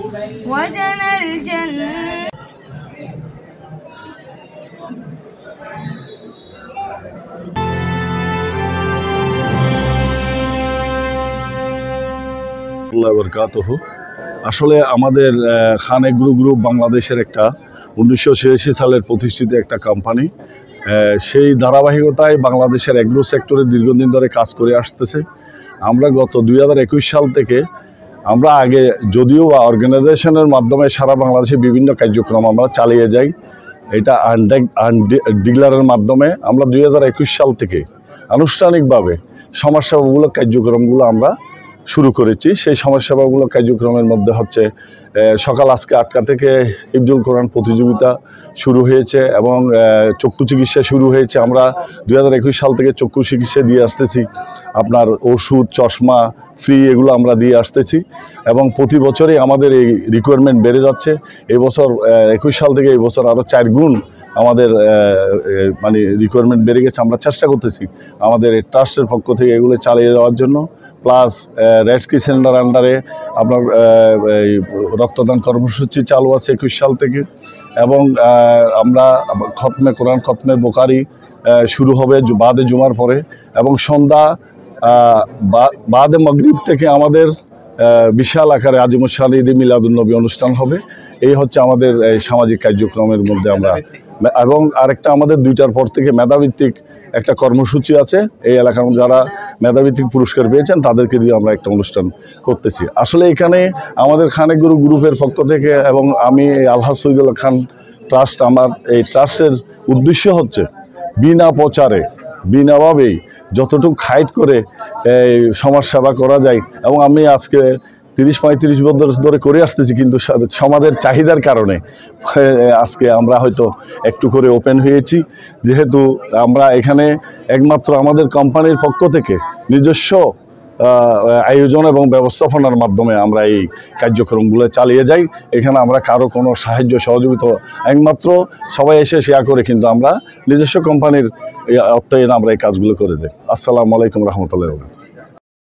وجنى الجنة আসলে আমাদের খান agro group বাংলাদেশের একটা 1986 সালের প্রতিষ্ঠিত একটা কোম্পানি। সেই ধারাবাহিকতায় বাংলাদেশের এগ্রো সেক্টরে দীর্ঘদিন ধরে কাজ করে আসতেছে। আমরা গত 2021 সাল থেকে আমরা আগে যদিও অর্গানাইজেশনের মাধ্যমে সারা বাংলাদেশে বিভিন্ন কার্যক্রম আমরা চালিয়ে যাই, এটা ডিলারের মাধ্যমে আমরা 2021 সাল থেকে আনুষ্ঠানিকভাবে সমাজসেবামূলক কার্যক্রমগুলো আমরা শুরু করেছি। সেই সমাজসেবামূলক কার্যক্রমের মধ্যে হচ্ছে সকাল আজকে 8টা থেকে হিফজুল কোরআন প্রতিযোগিতা শুরু হয়েছে এবং চক্ষু চিকিৎসা শুরু হয়েছে। আমরা 2021 সাল থেকে চক্ষু চিকিৎসা দিয়ে আসতেছি, আপনার ওষুধ চশমা ফ্রি এগুলো আমরা দিয়ে আসতেছি এবং প্রতি বছরই আমাদের এই রিকোয়ারমেন্ট বেড়ে যাচ্ছে। এই বছর 21 সাল থেকে এই বছর আরও 4 গুণ আমাদের মানে রিকোয়ারমেন্ট বেড়ে গেছে। আমরা চেষ্টা করতেছি আমাদের ট্রাস্টের পক্ষ থেকে এগুলো চালিয়ে যাওয়ার জন্য। প্লাস রেড ক্রিসেন্টের আন্ডারে আপনার রক্তদান কর্মসূচি চালু আছে 21 সাল থেকে এবং আমরা খতমে কোরআন খতমে বোখারি শুরু হবে বাদে জুমার পরে এবং সন্ধ্যা বাদে মাগরিব থেকে আমাদের বিশাল আকারে আজিমুসান ঈদে মিলাদুন্নবী অনুষ্ঠান হবে। এই হচ্ছে আমাদের সামাজিক কার্যক্রমের মধ্যে আমরা। এবং আরেকটা আমাদের 2টার পর থেকে মেধাভিত্তিক একটা কর্মসূচি আছে। এই এলাকার যারা মেধাভিত্তিক পুরস্কার পেয়েছেন তাদেরকে দিয়ে আমরা একটা অনুষ্ঠান করতেছি। আসলে এখানে আমাদের খান এগ্রো গ্রুপের পক্ষ থেকে এবং আমি আলহাজ শহীদুল্লাহ খান ট্রাস্ট, আমার এই ট্রাস্টের উদ্দেশ্য হচ্ছে বিনা প্রচারে বিনাভাবেই যতটুকু হাইট করে সমাজ সেবা করা যায়। এবং আমি আজকে 30-35 বছর ধরে করে আসতেছি, কিন্তু সমাজের চাহিদার কারণে আজকে আমরা হয়তো একটু করে ওপেন হয়েছি। যেহেতু আমরা এখানে একমাত্র আমাদের কোম্পানির পক্ষ থেকে নিজস্ব আয়োজন এবং ব্যবস্থাপনার মাধ্যমে আমরা এই কার্যক্রমগুলো চালিয়ে যাই। এখানে আমরা কারো কোনো সাহায্য সহযোগিতা একমাত্র সবাই এসে শেয়ার করে, কিন্তু আমরা নিজস্ব কোম্পানির অর্থায়নে আমরা এই কাজগুলো করে দিই। আসসালামু আলাইকুম রহমতুল্লাহ।